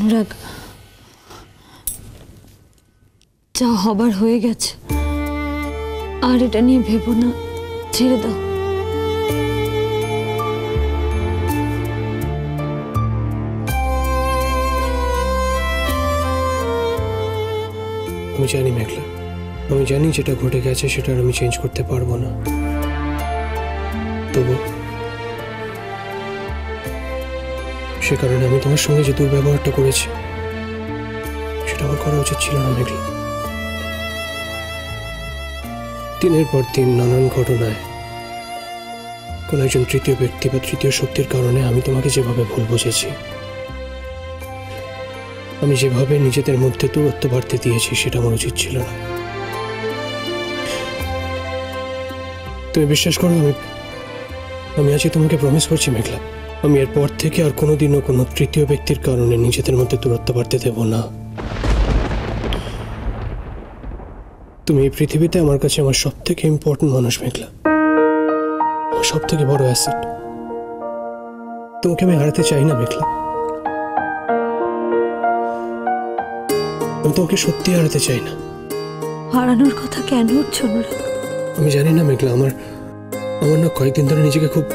অনুরাগ, যা হবার হয়ে গেছে, আর এটা নিয়ে ভেবো না, ছেড়ে দাও। আমি জানি মেঘলা, আমি জানি যেটা ঘটে গেছে সেটা আমি চেঞ্জ করতে পারবো না, তবু সে কারণে আমি তোমার সঙ্গে যে দুর্ব্যবহারটা করেছি সেটা আমার করা উচিত ছিল না মেঘলা। দিনের পর দিন নানান ঘটনায় কোন একজন তৃতীয় ব্যক্তি বা তৃতীয় শক্তির কারণে আমি তোমাকে যেভাবে ভুল বুঝেছি, আমি যেভাবে নিজেদের মধ্যে দূরত্ব বাড়তে দিয়েছি সেটা আমার উচিত ছিল না। তুমি বিশ্বাস করো, আমি আজকে তোমাকে প্রমিস করছি মেঘলা, আমি এরপর থেকে আর কোনোদিনও কোনো তৃতীয় ব্যক্তির কারণে নিজেদের মধ্যে দূরত্ব বাড়তে দেব না। তুমি এই পৃথিবীতে আমার কাছে আমার সব থেকে ইম্পর্টেন্ট মানুষ মেঘলা, আমার সব থেকে বড় অ্যাসেট। তোমাকে আমি হারাতে চাই না মেঘলা, আমি তোমাকে সত্যি হারাতে চাই না। হারানোর কথা কেন উঠছ অনুরাগ? আমি জানি না মেঘলা, আমার না কয়েকদিন ধরে নিজেকে খুব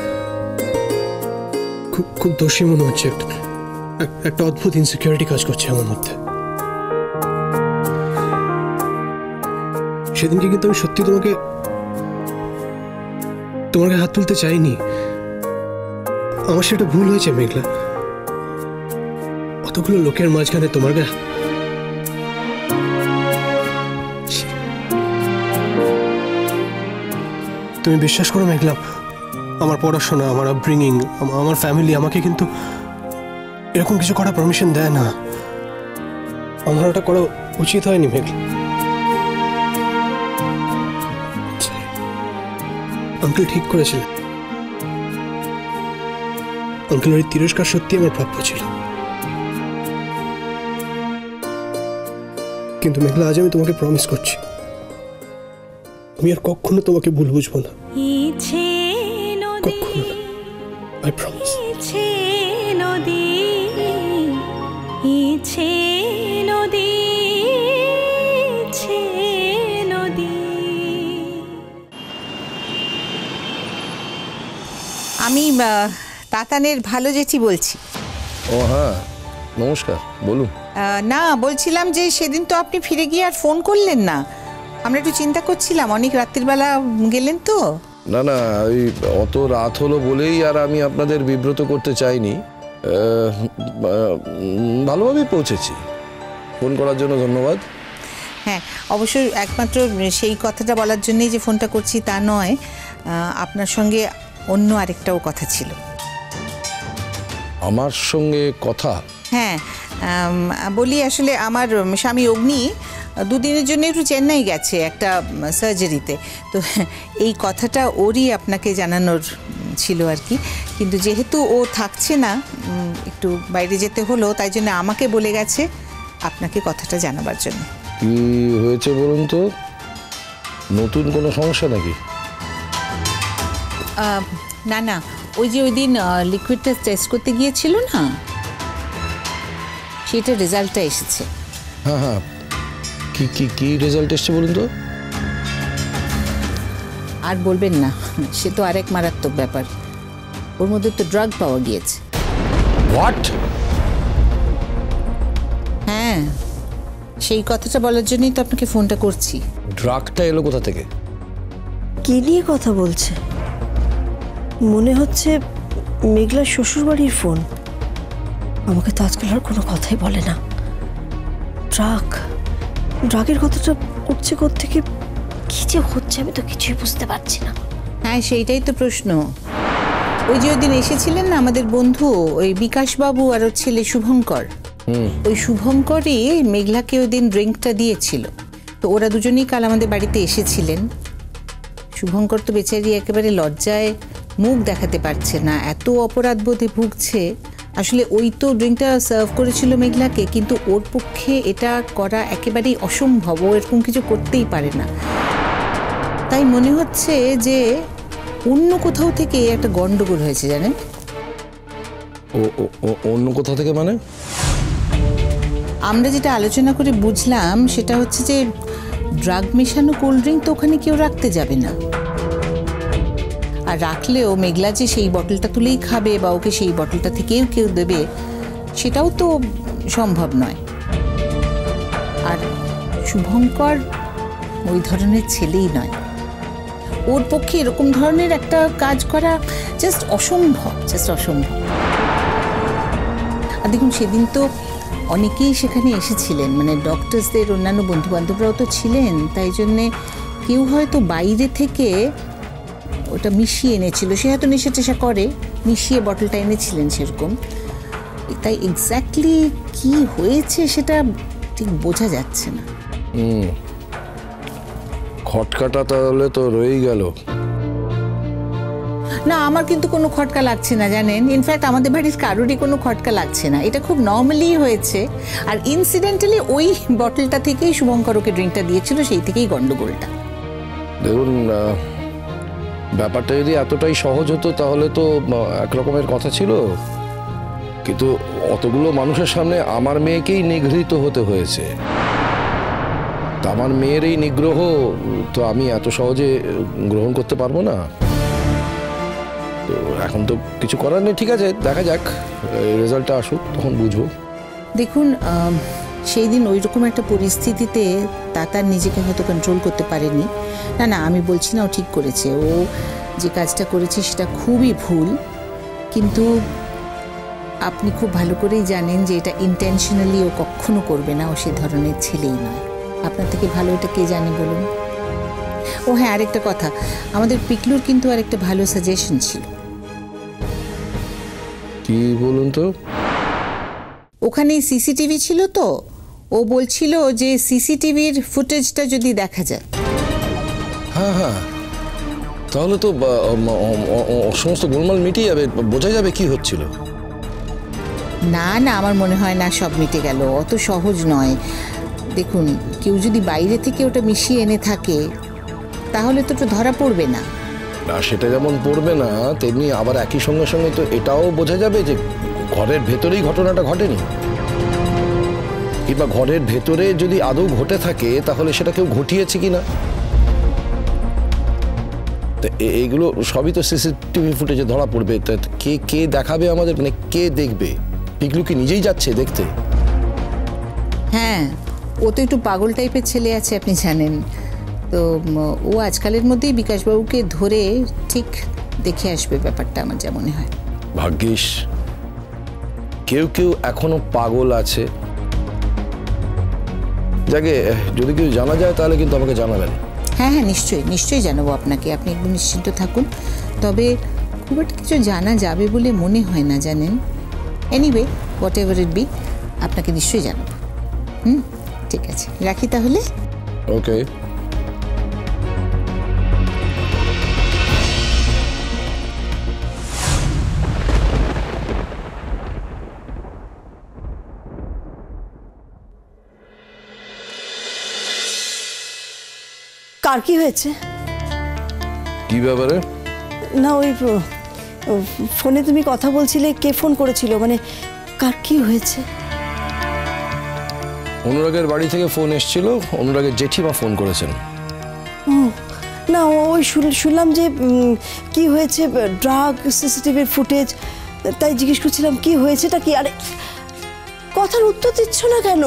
খুব খুব দোষী মনে হচ্ছে। একটা অদ্ভুত ইনসিকিউরিটি কাজ করছে আমার মধ্যে। সেদিনকে কিন্তু আমি সত্যি তোমাকে হাত তুলতে চাইনি, আমার সেটা ভুল হয়েছে মেঘলা। অতগুলো লোকের মাঝখানে তোমার গায়ে তুমি বিশ্বাস করো মেঘলা, আমার পড়াশোনা, আমার আপব্রিঙ্গিং, আমার ফ্যামিলি আমাকে কিন্তু এরকম কিছু করার পারমিশন দেয় না। আমার ওটা করা উচিত হয়নি মেঘলা। আঙ্কেল ঠিক করেছিলেন, আঙ্কেলের তিরস্কার সত্যি আমার প্রাপ্য ছিল। কিন্তু মেঘলা, আজ আমি তোমাকে প্রমিস করছি, আমি আর কখনো তোমাকে ভুল বুঝবো না, কখনো না। I promise. আমি তাতানের ভালো জেঠি বলছি। ও হ্যাঁ, নমস্কার, বলুন। না, বলছিলাম যে সেদিন তো আপনি ফিরে গিয়ে আর ফোন করলেন না, আমরা একটু চিন্তা করছিলাম, অনেক রাত্রির বেলা গেলেন তো। না না, ওই অত রাত হলো বলেই আর আমি আপনাদের বিব্রত করতে চাইনি। ভালোভাবেই পৌঁছেছি, ফোন করার জন্য ধন্যবাদ। হ্যাঁ, অবশ্যই একমাত্র সেই কথাটা বলার জন্যই যে ফোনটা করছি তা নয়, আপনার সঙ্গে অন্য আরেকটাও কথা ছিল। আমার সঙ্গে কথা? হ্যাঁ, বলি আসলে আমার স্বামী অগ্নি দুদিনের জন্য একটু চেন্নাই গেছে একটা সার্জারিতে, তো এই কথাটা ওরই আপনাকে জানানোর ছিল আর কি। কিন্তু যেহেতু ও থাকছে না, একটু বাইরে যেতে হলো, তাই জন্য আমাকে বলে গেছে আপনাকে কথাটা জানাবার জন্য। কি হয়েছে বলুন তো? নতুন কোনো সমস্যা নাকি? না না, ওই যে ওই দিন লিকুইডটা টেস্ট করতে গিয়েছিল না, সেটা রেজাল্টটা এসেছে। হ্যাঁ হ্যাঁ, কি কি কি রেজাল্ট এসেছে বলুন তো? আর বলবেন না, সে তো আরেক মারাত্মক ব্যাপার, ওর মধ্যে তো ড্রাগ পাওয়া গিয়েছে। হোয়াট? হ্যাঁ, সেই কথাটা বলার জন্যই তো আপনাকে ফোনটা করছি। ড্রাগটা এলো কোথা থেকে? কি নিয়ে কথা বলছে? মনে হচ্ছে মেঘলার শ্বশুরবাড়ির ফোন। আমাকে তো আজকাল আর কোনো কথাই বলে না। ড্রাগের কথাটা উঠছে কোত্থেকে, কি যে হচ্ছে আমি তো কিছুই বুঝতে পারছি না। হ্যাঁ, সেইটাই তো প্রশ্ন। ওই যে ওই দিন এসেছিলেন না আমাদের বন্ধু, ওই বিকাশবাবু আর ওর ছেলে শুভঙ্কর, ওই শুভঙ্করই মেঘলাকে ওই দিন ড্রিঙ্কটা দিয়েছিল। তো ওরা দুজনেই কাল আমাদের বাড়িতে এসেছিলেন। শুভঙ্কর তো বেচারি একেবারে লজ্জায় মুখ দেখাতে পারছে না, এত অপরাধ বোধে ভুগছে। আসলে ওই তো ড্রিঙ্কটা সার্ভ করেছিল মেঘলাকে, কিন্তু ওর পক্ষে এটা করা একেবারেই অসম্ভব, ও এরকম কিছু করতেই পারে না। তাই মনে হচ্ছে যে অন্য কোথাও থেকে একটা গন্ডগোল হয়েছে, জানেন? অন্য কোথাও থেকে মানে? আমরা যেটা আলোচনা করে বুঝলাম সেটা হচ্ছে যে ড্রাগ মেশানো কোল্ড ড্রিঙ্ক তো ওখানে কেউ রাখতে যাবে না, আর রাখলেও মেঘলা যে সেই বটলটা তুলেই খাবে বা ওকে সেই বটলটা থেকেও কেউ দেবে সেটাও তো সম্ভব নয়। আর শুভঙ্কর ওই ধরনের ছেলেই নয়, ওর পক্ষে এরকম ধরনের একটা কাজ করা জাস্ট অসম্ভব। আর দেখুন সেদিন তো অনেকেই সেখানে এসেছিলেন, মানে ডক্টরসদের অন্যান্য বন্ধু বান্ধবরাও তো ছিলেন, তাই জন্যে কেউ হয়তো বাইরে থেকে ওটা মিশিয়ে এনেছিল, সে হয়তো নেশা টেশা করে, মিশিয়ে বটলটা এনেছিলেন সেরকম। তাই এক্স্যাক্টলি কি হয়েছে সেটা ঠিক বোঝা যাচ্ছে না। খটকাটা তাহলে তো রয়েই গেল। না, আমার কিন্তু কোনো খটকা লাগছে না জানেন, ইনফ্যাক্ট আমাদের বাড়ির কারোরই কোনো খটকা লাগছে না, এটা খুব নর্মালি হয়েছে। আর ইনসিডেন্টালি ওই বটলটা থেকেই শুভঙ্কর ওকে ড্রিঙ্কটা দিয়েছিল, সেই থেকেই গন্ডগোলটা। দেখুন, ব্যাপারটা যদি এতটাই সহজ হতো তাহলে তো একরকমের কথা ছিল, কিন্তু অতগুলো মানুষের সামনে আমার মেয়েকেই নিগৃহীত হতে হয়েছে। তা আমার মেয়ের এই নিগ্রহ তো আমি এত সহজে গ্রহণ করতে পারবো না। তো এখন তো কিছু করার নেই, ঠিক আছে, দেখা যাক, রেজাল্টটা আসুক তখন বুঝবো। দেখুন, সেই দিন ওই রকম একটা পরিস্থিতিতে তার নিজেকে হয়তো কন্ট্রোল করতে পারেনি। না, আমি বলছি না ও ঠিক করেছে, ও যে কাজটা করেছে সেটা খুবই ভুল, কিন্তু আপনি খুব ভালো করেই জানেন যে এটা ইন্টেনশনালি ও কখনো করবে না, ও সে ধরনের ছেলেই নয়। আপনার থেকে ভালো এটা কে জানে বলুন? ও হ্যাঁ, আরেকটা কথা, আমাদের পিকলুর কিন্তু আরেকটা ভালো সাজেশন ছিল। কি বলুন তো? ওখানে সিসিটিভি ছিল তো, ও বলছিল যে সিসিটিভির ফুটেজটা যদি দেখা যায়। হ্যাঁ, তাহলে তো সমস্ত গোলমাল মিটিয়ে যাবে, বোঝা যাবে কি হচ্ছিল। না, আমার মনে হয় না সব মিটে গেল, অত সহজ নয়। দেখুন, কেউ যদি বাইরে থেকে ওটা মিশিয়ে এনে থাকে তাহলে তো ওটা ধরা পড়বে না। না, সেটা যেমন পড়বে না, তেমনি আবার একই সঙ্গে সঙ্গে তো এটাও বোঝা যাবে যে ঘরের ভেতরেই ঘটনাটা ঘটেনি, কিংবা ঘরের ভেতরে যদি আদৌ ঘটে থাকে তাহলে সেটা কেউ ঘটিয়েছে কিনা। এইগুলো সবই তো সিসিটিভি ফুটেজে ধরা পড়বে। কে দেখাবে আমাদের, মানে কে দেখবে? পিকলু কি নিজেই যাচ্ছে দেখতে? হ্যাঁ, ও তো একটু পাগল টাইপের ছেলে আছে, আপনি জানেন তো। ও আজকালের মধ্যেই বিকাশবাবুকে ধরে ঠিক দেখে আসবে ব্যাপারটা, আমার যা মনে হয়। ভাগ্যিস কেউ এখনো পাগল আছে। যাকে যদি কেউ জানা যায় তাহলে কিন্তু আমাকে জানাবেন। হ্যাঁ, নিশ্চয়ই জানাবো আপনাকে, আপনি একদম নিশ্চিন্ত থাকুন। তবে খুব একটা কিছু জানা যাবে বলে মনে হয় না, জানেন। Anyway, what ever it be, আপনাকে নিশ্চয়ই জানাবো। ঠিক আছে, রাখি তাহলে। ওকে। কার কি হয়েছে? কি ব্যাপারে? না, ওই ফোনে তুমি কথা বলছিলে, কে ফোন করেছিল, মানে কার কি হয়েছে? অনুরাগের বাড়ি থেকে ফোন এসেছিল, অনুরাগের জেঠিমা ফোন করেছেন। না, ওই শুনলাম যে কি হয়েছে, ড্রাগ সিসিটিভির ফুটেজ, তাই জিজ্ঞেস করছিলাম কি হয়েছেটা কি। আরে কথার উত্তর দিচ্ছ না কেন?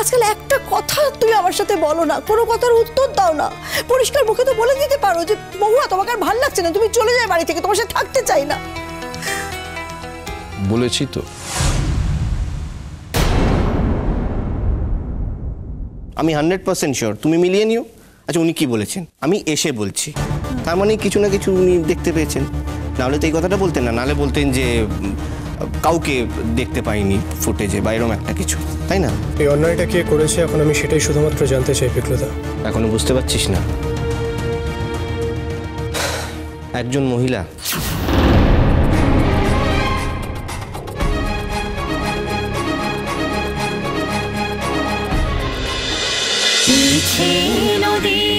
আজকাল একটা কথা তুমি আমার সাথে বলো না, কোনো কথার উত্তর দাও না। পরিষ্কার মুখে তো বলে দিতে পারো যে মহুয়া তোমাকে আর ভালো লাগছে না, তুমি চলে যাও বাড়ি থেকে, তোমার সাথে থাকতে চাই না। বলেছি তো। আমি 100% শিওর, তুমি মিলিয়ে নিও। আচ্ছা, উনি কি বলেছেন আমি এসে বলছি, তার মানে কিছু না কিছু উনি দেখতে পেয়েছেন, নাহলে তো এই কথাটা বলতেন না। নাহলে বলতেন যে কাউকে দেখতে পাইনি ফুটেজে বা এরকম একটা কিছু, তাই না? এই অন্যায়টা কে করেছে এখন আমি সেটাই শুধুমাত্র জানতে চাই পিকলুদা। এখনো বুঝতে পারছিস না? একজন মহিলা। নদী